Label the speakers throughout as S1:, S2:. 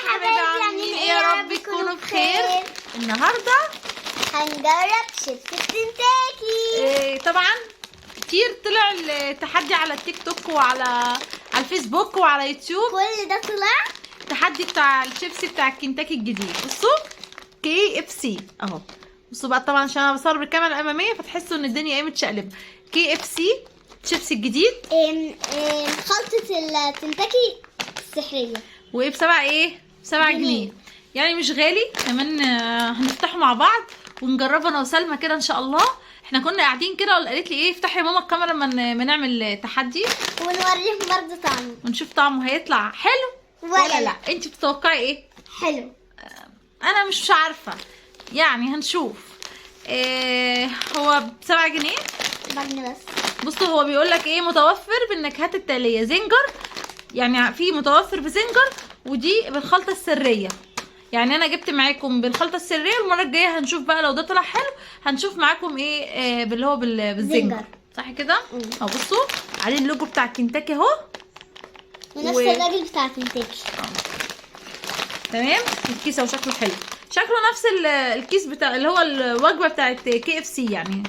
S1: حبايبي عاملين ايه؟ يا رب تكونوا بخير. النهارده
S2: هنجرب شيبس كنتاكي.
S1: طبعا كتير طلع التحدي على التيك توك وعلى الفيسبوك وعلى يوتيوب.
S2: كل ده طلع
S1: التحدي بتاع الشيبسي بتاع الكنتاكي الجديد. بصوا KFC اهو. بصوا بقى طبعا عشان انا بصور بالكاميرا الاماميه فتحسوا ان الدنيا قامت شقلب. KFC شيبسي الجديد
S2: خلطة الكنتاكي السحرية.
S1: وايه ب7 ايه؟ ب7 جنيه. يعني مش غالي كمان. هنفتحه مع بعض ونجربه انا وسلمى كده ان شاء الله. احنا كنا قاعدين كده قالت لي ايه افتحي يا ماما الكاميرا ما نعمل تحدي
S2: ونوريهم برضه طعمه
S1: ونشوف طعمه هيطلع حلو ولا لا. انت بتتوقعي ايه؟
S2: حلو.
S1: انا مش عارفه يعني هنشوف. هو ب7 جنيه.
S2: 7 جنيه بس.
S1: بصوا هو بيقول لك ايه متوفر بالنكهات التاليه: زنجر، يعني في متوفر بزنجر ودي بالخلطه السريه. يعني انا جبت معاكم بالخلطه السريه، المره الجايه هنشوف بقى لو ده طلع حلو هنشوف معاكم ايه باللي هو بالزنجر. صح كده؟ اهو بصوا عليه اللوجو بتاع كنتاكي اهو
S2: ونفس الراجل بتاع كنتاكي.
S1: تمام. الكيس اهو شكله حلو، شكله نفس الكيس بتاع اللي هو الوجبه بتاعت KFC يعني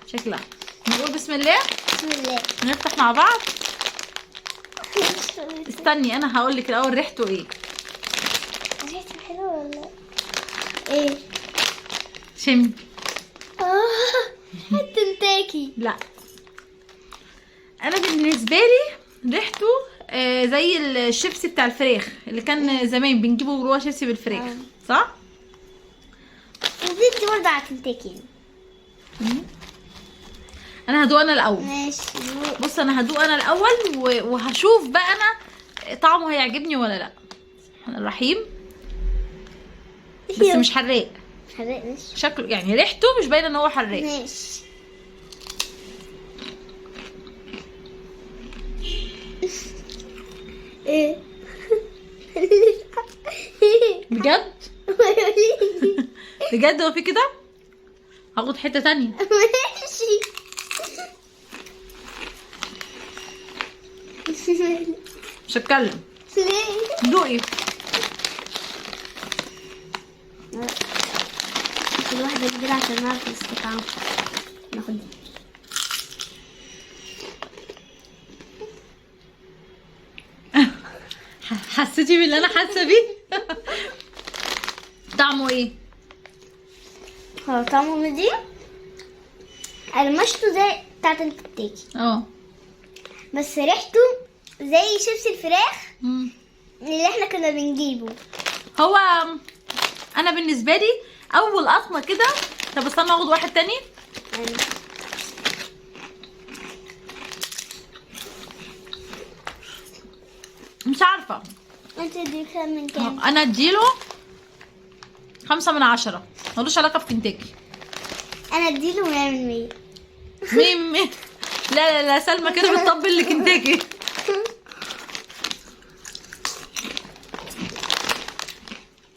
S1: شكلها. نقول بسم الله.
S2: بسم الله.
S1: نفتح مع بعض. استني انا هقول لك الاول ريحته ايه.
S2: ريحته حلوه ولا ايه؟
S1: شمي.
S2: كنتاكي.
S1: لا انا بالنسبه لي ريحته زي الشيبسي بتاع الفراخ اللي كان زمان بنجيبه جوه شيبسي بالفراخ. صح.
S2: وبيدي برضه على كنتاكي.
S1: انا هدوق انا الاول.
S2: ماشي.
S1: بص انا هدوق انا الاول وهشوف بقى انا طعمه هيعجبني ولا لا. الرحمن الرحيم. بس مش حراق.
S2: حراق ماشي.
S1: شكله يعني ريحته مش باينه ان هو حراق.
S2: ماشي. ايه
S1: بجد؟ بجد هو في كده؟ هاخد حته تانية.
S2: ماشي.
S1: مش هتكلم.
S2: ليه؟
S1: دوقي.
S2: كل واحدة كبيرة عشان نعرف نستطعم. ناخد دي.
S1: حسيتي باللي انا حاسه بيه؟ طعمه ايه؟
S2: هو طعمه مدي قرمشته زي بتاعت الكنتاكي بس ريحته زي شيبسي الفراخ اللي احنا كنا بنجيبه.
S1: هو انا بالنسبه لي اول قطمه كده. طب استنى اخد واحد تاني. مش عارفه.
S2: انت دي كام من كام؟
S1: انا اديله 5 من 10. ملوش علاقه بكنتاكي.
S2: انا اديله 100 من 100.
S1: مين لا لا لا سلمى كده بتطبل لكنتاكي.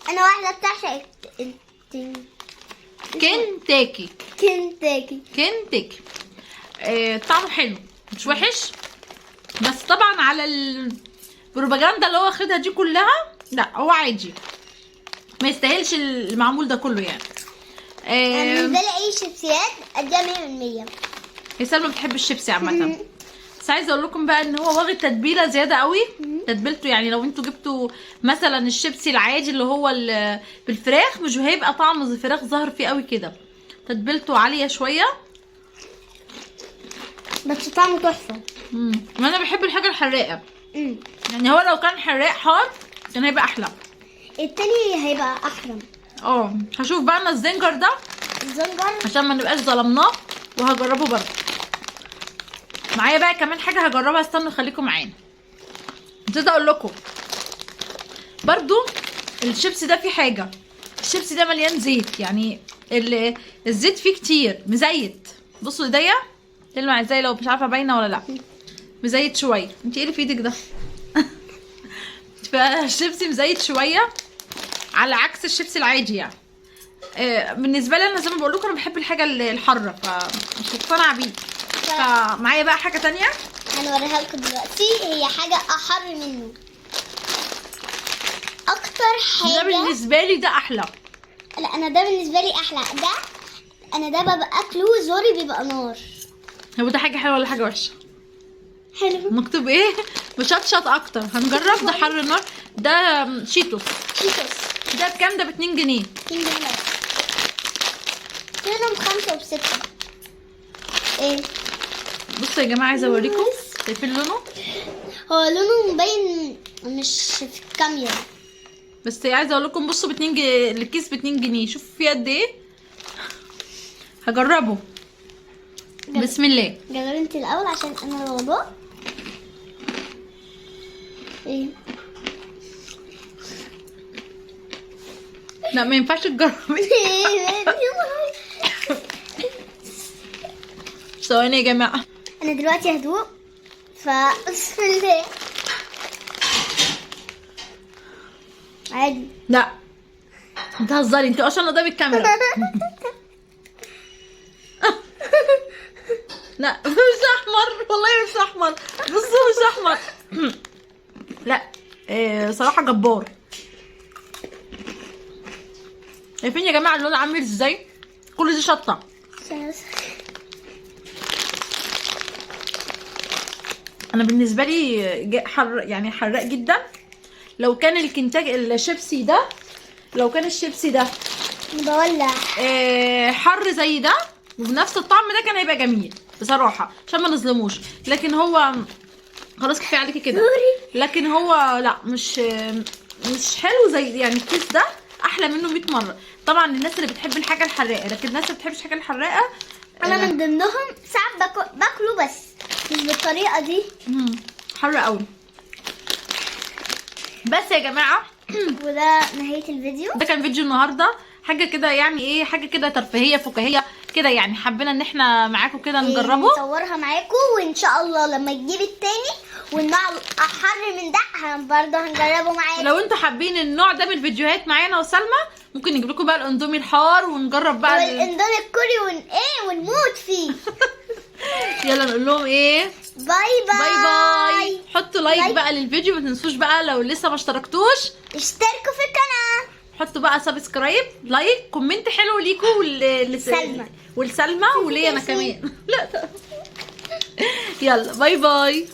S2: انا واحده بتعشق
S1: كنتاكي. طعمه حلو مش وحش. بس طبعا على البروباجندا اللي هو واخدها دي كلها لا هو عادي ما يستاهلش المعمول ده كله يعني.
S2: بالنسبه لي اي شيبسيات اديها 100 من 100.
S1: هي سلمى بتحب الشيبسي عامه. بس عايزه اقول لكم بقى ان هو واخد تتبيله زياده قوي. تتبيلته يعني لو انتوا جبتوا مثلا الشيبسي العادي اللي هو بالفراخ مش هيبقى طعم الفراخ ظاهر فيه قوي كده. تتبيلته عاليه شويه
S2: بس طعمه تحفه.
S1: ما انا بحب الحاجه الحراقه. يعني هو لو كان حراق حار كان هيبقى احلى.
S2: التاني هيبقى احرم.
S1: هشوف بقى انا الزنجر ده عشان ما نبقاش ظلمناه وهجربه برضه. معايا بقى كمان حاجه هجربها. استنوا خليكم معانا. نسيت اقول لكم برضو الشيبسي ده فيه حاجه. الشيبسي ده مليان زيت يعني الزيت فيه كتير مزيت. بصوا ايديا تلمع ازاي لو مش عارفه باينه ولا لا. مزيت شويه. انت ايه اللي في ايدك ده؟ فالشيبسي مزيت شويه على عكس الشيبسي العادي يعني. بالنسبه لي انا زي ما بقول لكم انا بحب الحاجه الحاره فمش مقتنعه بيه. فمعايا بقى حاجه تانية
S2: هنوريها لكم دلوقتي. هي حاجه احر منه اكتر اكتر
S1: ده
S2: حاجه.
S1: بالنسبه لي ده احلى.
S2: لا انا ده بالنسبه لي احلى. ده انا ده ببقى اكله زوري بيبقى نار.
S1: هو ده حاجه حلوه ولا حاجه وحشه؟
S2: حلو.
S1: مكتوب ايه؟ مشطشط اكتر. هنجرب. ده حر نار. ده شيتوس.
S2: شيتوس.
S1: ده بكام؟ ده ب2 جنيه.
S2: 2 جنيه. منهم 5 و6. ايه
S1: بصوا يا جماعه عايزه اوريكم. شايفين لونه؟
S2: هو لونه مبين مش في الكاميرا.
S1: بس عايزه اقول لكم بصوا ب2 جنيه الكيس ب2 جنيه. شوفوا فيه قد ايه. هجربه. بسم الله.
S2: جربي انت الاول عشان انا الموضوع. ايه
S1: لا ما ينفعش تجربي. ثواني يا جماعه.
S2: انا دلوقتي هدوق. بسم الله. عادي.
S1: لا انت هزاري. انت اصلا قدام الكاميرا. لا مش احمر والله. مش احمر. بصوا مش احمر. لا صراحه جبار. شايفين يا جماعه اللون عامل ازاي؟ كل دي شطه. انا بالنسبه لي يعني حراق جدا. لو كان الكنتاج الشيبسي ده، لو كان الشيبسي ده
S2: بولع
S1: حر زي ده وبنفس الطعم ده كان هيبقى جميل بصراحه عشان ما نظلموش. لكن هو خلاص كفايه عليكي كده. لكن هو لا مش حلو زي يعني الكيس ده احلى منه 100 مره. طبعا للناس اللي بتحب الحاجه الحراقه. لكن الناس اللي بتحبش الحاجه الحراقه
S2: انا من ضمنهم. ساعات باكله بس مش بالطريقه دي.
S1: حر قوي. بس يا جماعه
S2: وده نهايه الفيديو.
S1: ده كان فيديو النهارده. حاجه كده يعني ايه، حاجه كده ترفيهيه فكاهيه كده يعني. حبينا ان احنا معاكم كده نجربه.
S2: نصورها معاكم وان شاء الله لما يجيب التاني والنوع احر من ده برضه هنجربه معاكم.
S1: لو انتوا حابين النوع ده من الفيديوهات معانا وسلمى ممكن نجيب لكم بقى الاندومي الحار ونجرب بقى
S2: والاندومي الكوري ونموت فيه.
S1: يلا نقول لهم ايه؟
S2: باي باي.
S1: باي باي. حطوا لايك بقى للفيديو. ما تنسوش بقى لو لسه ما اشتركتوش
S2: اشتركوا في القناه.
S1: حطوا بقى سبسكرايب لايك كومنت حلو ليكوا
S2: سلمى
S1: والسلمى وليا انا كمان. لا يلا باي باي.